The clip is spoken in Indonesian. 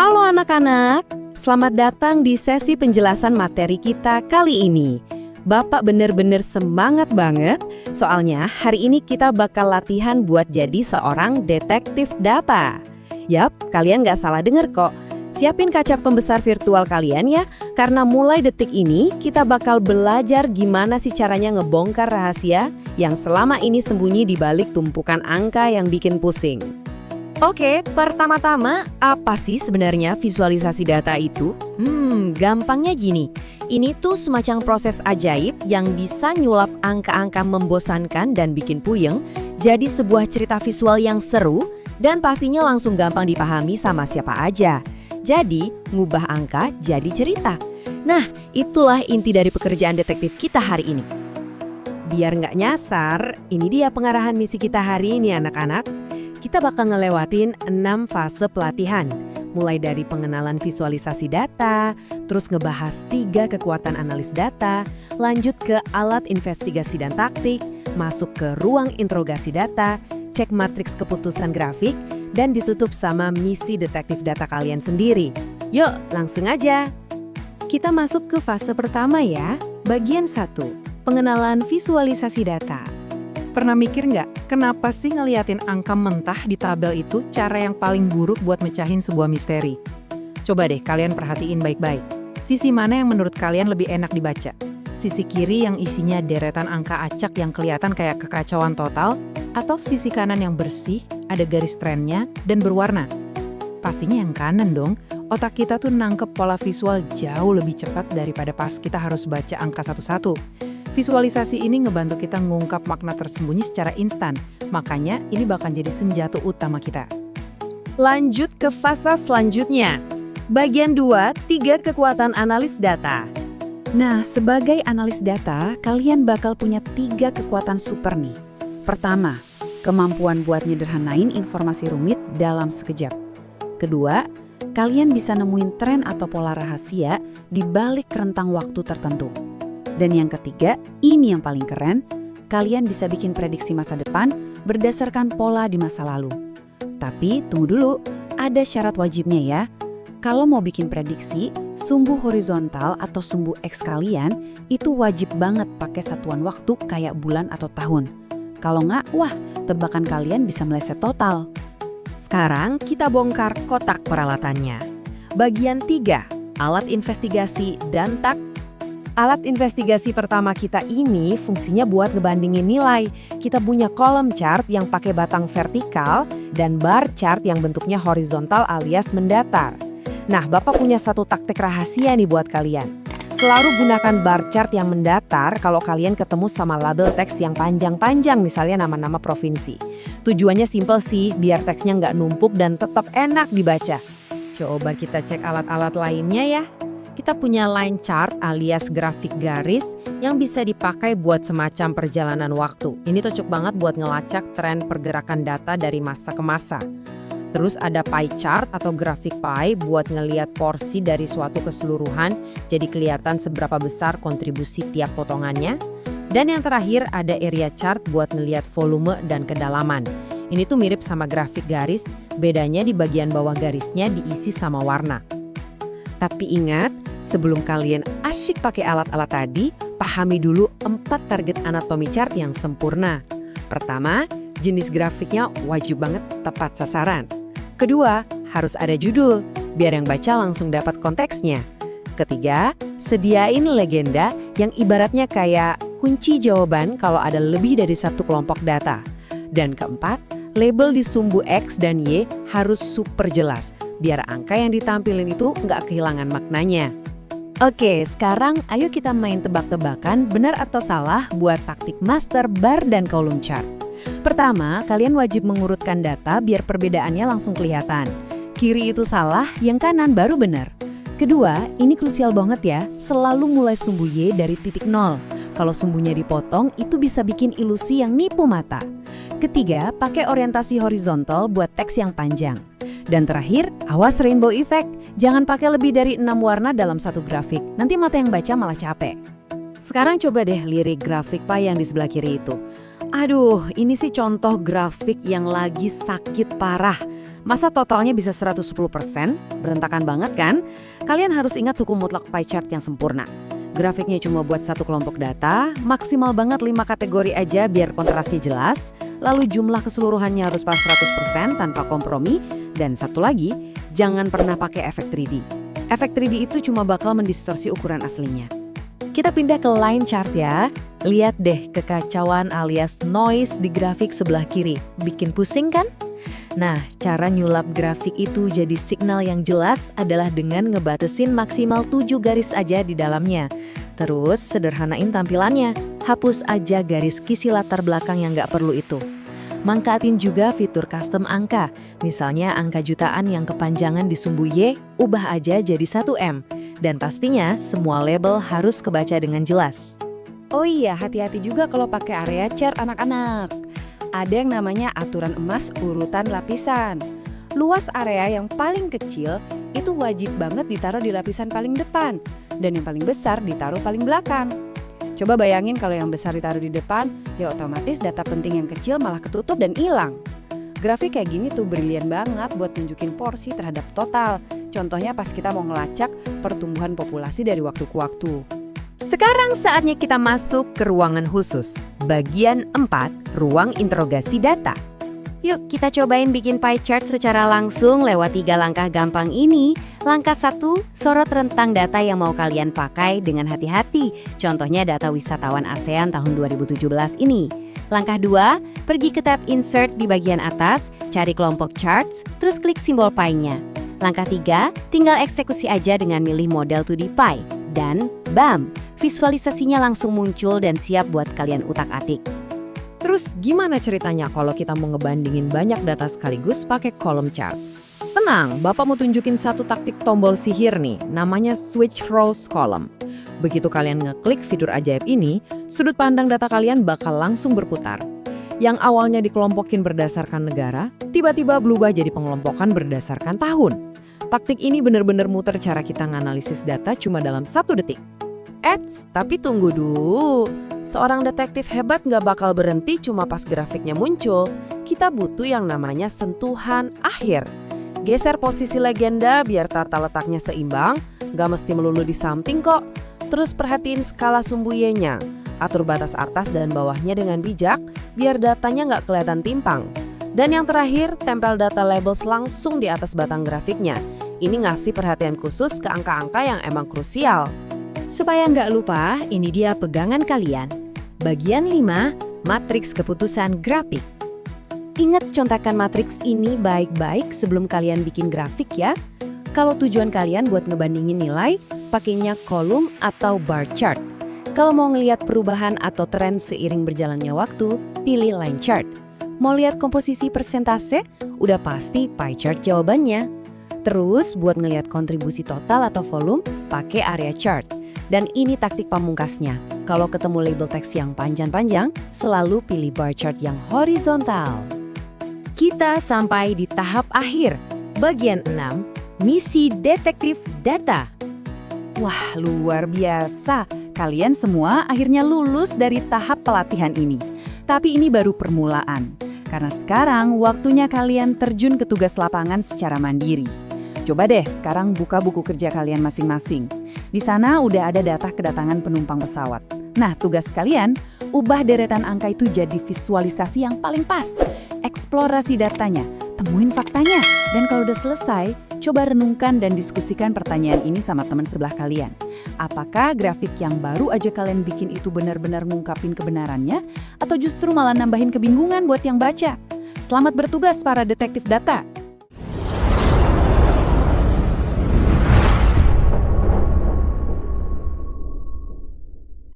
Halo anak-anak, selamat datang di sesi penjelasan materi kita kali ini. Bapak bener-bener semangat banget, soalnya hari ini kita bakal latihan buat jadi seorang detektif data. Yap, kalian nggak salah denger kok. Siapin kaca pembesar virtual kalian ya, karena mulai detik ini kita bakal belajar gimana sih caranya ngebongkar rahasia yang selama ini sembunyi di balik tumpukan angka yang bikin pusing. Oke, pertama-tama, apa sih sebenarnya visualisasi data itu? Gampangnya gini. Ini tuh semacam proses ajaib yang bisa nyulap angka-angka membosankan dan bikin puyeng jadi sebuah cerita visual yang seru dan pastinya langsung gampang dipahami sama siapa aja. Jadi, ngubah angka jadi cerita. Nah, itulah inti dari pekerjaan detektif kita hari ini. Biar nggak nyasar, ini dia pengarahan misi kita hari ini anak-anak. Kita bakal ngelewatin 6 fase pelatihan, mulai dari pengenalan visualisasi data, terus ngebahas 3 kekuatan analis data, lanjut ke alat investigasi dan taktik, masuk ke ruang interogasi data, cek matriks keputusan grafik, dan ditutup sama misi detektif data kalian sendiri. Yuk, langsung aja. Kita masuk ke fase pertama ya, bagian 1, pengenalan visualisasi data. Pernah mikir nggak, kenapa sih ngeliatin angka mentah di tabel itu cara yang paling buruk buat mecahin sebuah misteri? Coba deh kalian perhatiin baik-baik. Sisi mana yang menurut kalian lebih enak dibaca? Sisi kiri yang isinya deretan angka acak yang kelihatan kayak kekacauan total? Atau sisi kanan yang bersih, ada garis trennya, dan berwarna? Pastinya yang kanan dong. Otak kita tuh nangkep pola visual jauh lebih cepat daripada pas kita harus baca angka satu-satu. Visualisasi ini ngebantu kita ngungkap makna tersembunyi secara instan, makanya ini bakal jadi senjata utama kita. Lanjut ke fase selanjutnya. Bagian 2, 3 kekuatan analis data. Nah, sebagai analis data, kalian bakal punya 3 kekuatan super nih. Pertama, kemampuan buat nyederhanain informasi rumit dalam sekejap. Kedua, kalian bisa nemuin tren atau pola rahasia di balik rentang waktu tertentu. Dan yang ketiga, ini yang paling keren, kalian bisa bikin prediksi masa depan berdasarkan pola di masa lalu. Tapi tunggu dulu, ada syarat wajibnya ya. Kalau mau bikin prediksi, sumbu horizontal atau sumbu X kalian itu wajib banget pakai satuan waktu kayak bulan atau tahun. Kalau nggak, wah, tebakan kalian bisa meleset total. Sekarang kita bongkar kotak peralatannya. Bagian 3, alat investigasi dan taktik. Alat investigasi pertama kita ini fungsinya buat ngebandingin nilai. Kita punya kolom chart yang pakai batang vertikal dan bar chart yang bentuknya horizontal alias mendatar. Nah, Bapak punya satu taktik rahasia nih buat kalian. Selalu gunakan bar chart yang mendatar kalau kalian ketemu sama label teks yang panjang-panjang, misalnya nama-nama provinsi. Tujuannya simpel sih, biar teksnya nggak numpuk dan tetap enak dibaca. Coba kita cek alat-alat lainnya ya. Kita punya line chart alias grafik garis yang bisa dipakai buat semacam perjalanan waktu. Ini cocok banget buat ngelacak tren pergerakan data dari masa ke masa. Terus ada pie chart atau grafik pie buat ngeliat porsi dari suatu keseluruhan, jadi kelihatan seberapa besar kontribusi tiap potongannya. Dan yang terakhir ada area chart buat ngeliat volume dan kedalaman. Ini tuh mirip sama grafik garis, bedanya di bagian bawah garisnya diisi sama warna. Tapi ingat, sebelum kalian asyik pakai alat-alat tadi, pahami dulu 4 target anatomi chart yang sempurna. Pertama, jenis grafiknya wajib banget tepat sasaran. Kedua, harus ada judul, biar yang baca langsung dapat konteksnya. Ketiga, sediain legenda yang ibaratnya kayak kunci jawaban kalau ada lebih dari satu kelompok data. Dan keempat, label di sumbu X dan Y harus super jelas, biar angka yang ditampilin itu nggak kehilangan maknanya. Oke, sekarang ayo kita main tebak-tebakan benar atau salah buat taktik master bar dan kolom chart. Pertama, kalian wajib mengurutkan data biar perbedaannya langsung kelihatan. Kiri itu salah, yang kanan baru benar. Kedua, ini krusial banget ya, selalu mulai sumbu Y dari titik 0. Kalau sumbunya dipotong, itu bisa bikin ilusi yang nipu mata. Ketiga, pakai orientasi horizontal buat teks yang panjang. Dan terakhir, awas rainbow effect. Jangan pakai lebih dari 6 warna dalam satu grafik. Nanti mata yang baca malah capek. Sekarang coba deh lirik grafik pie yang di sebelah kiri itu. Aduh, ini sih contoh grafik yang lagi sakit parah. Masa totalnya bisa 110%? Berantakan banget kan? Kalian harus ingat hukum mutlak pie chart yang sempurna. Grafiknya cuma buat satu kelompok data, maksimal banget 5 kategori aja biar kontrasnya jelas, lalu jumlah keseluruhannya harus pas 100% tanpa kompromi, dan satu lagi, jangan pernah pakai efek 3D. Efek 3D itu cuma bakal mendistorsi ukuran aslinya. Kita pindah ke line chart ya. Lihat deh kekacauan alias noise di grafik sebelah kiri. Bikin pusing kan? Nah, cara nyulap grafik itu jadi signal yang jelas adalah dengan ngebatasin maksimal 7 garis aja di dalamnya. Terus sederhanain tampilannya, hapus aja garis kisi latar belakang yang nggak perlu itu. Manfaatin juga fitur custom angka, misalnya angka jutaan yang kepanjangan di sumbu Y, ubah aja jadi 1M. Dan pastinya semua label harus kebaca dengan jelas. Oh iya, hati-hati juga kalau pakai area chart anak-anak. Ada yang namanya aturan emas urutan lapisan. Luas area yang paling kecil itu wajib banget ditaruh di lapisan paling depan, dan yang paling besar ditaruh paling belakang. Coba bayangin kalau yang besar ditaruh di depan, ya otomatis data penting yang kecil malah ketutup dan hilang. Grafik kayak gini tuh brilian banget buat nunjukin porsi terhadap total. Contohnya pas kita mau ngelacak pertumbuhan populasi dari waktu ke waktu. Sekarang saatnya kita masuk ke ruangan khusus. Bagian 4, ruang interogasi data. Yuk kita cobain bikin pie chart secara langsung lewat 3 langkah gampang ini. Langkah 1, sorot rentang data yang mau kalian pakai dengan hati-hati. Contohnya data wisatawan ASEAN tahun 2017 ini. Langkah 2, pergi ke tab Insert di bagian atas, cari kelompok charts, terus klik simbol pie-nya. Langkah 3, tinggal eksekusi aja dengan milih model 2D pie. Dan bam! Visualisasinya langsung muncul dan siap buat kalian utak-atik. Terus gimana ceritanya kalau kita mau ngebandingin banyak data sekaligus pakai kolom chart? Tenang, Bapak mau tunjukin satu taktik tombol sihir nih, namanya Switch Rows Column. Begitu kalian ngeklik fitur ajaib ini, sudut pandang data kalian bakal langsung berputar. Yang awalnya dikelompokin berdasarkan negara, tiba-tiba berubah jadi pengelompokan berdasarkan tahun. Taktik ini bener-bener muter cara kita nganalisis data cuma dalam 1 detik. Tapi tunggu dulu. Seorang detektif hebat nggak bakal berhenti cuma pas grafiknya muncul. Kita butuh yang namanya sentuhan akhir. Geser posisi legenda biar tata letaknya seimbang, nggak mesti melulu di samping kok. Terus perhatiin skala sumbu Y-nya. Atur batas atas dan bawahnya dengan bijak, biar datanya nggak kelihatan timpang. Dan yang terakhir, tempel data labels langsung di atas batang grafiknya. Ini ngasih perhatian khusus ke angka-angka yang emang krusial. Supaya nggak lupa, ini dia pegangan kalian. Bagian 5, matriks keputusan grafik. Ingat contekan matriks ini baik-baik sebelum kalian bikin grafik ya. Kalau tujuan kalian buat ngebandingin nilai, pakainya kolom atau bar chart. Kalau mau ngelihat perubahan atau tren seiring berjalannya waktu, pilih line chart. Mau lihat komposisi persentase? Udah pasti pie chart jawabannya. Terus buat ngelihat kontribusi total atau volume, pakai area chart. Dan ini taktik pamungkasnya. Kalau ketemu label teks yang panjang-panjang, selalu pilih bar chart yang horizontal. Kita sampai di tahap akhir. Bagian 6, misi detektif data. Wah, luar biasa. Kalian semua akhirnya lulus dari tahap pelatihan ini. Tapi ini baru permulaan. Karena sekarang waktunya kalian terjun ke tugas lapangan secara mandiri. Coba deh sekarang buka buku kerja kalian masing-masing. Di sana udah ada data kedatangan penumpang pesawat. Nah, tugas kalian, ubah deretan angka itu jadi visualisasi yang paling pas. Eksplorasi datanya, temuin faktanya. Dan kalau udah selesai, coba renungkan dan diskusikan pertanyaan ini sama teman sebelah kalian. Apakah grafik yang baru aja kalian bikin itu benar-benar ngungkapin kebenarannya? Atau justru malah nambahin kebingungan buat yang baca? Selamat bertugas para detektif data!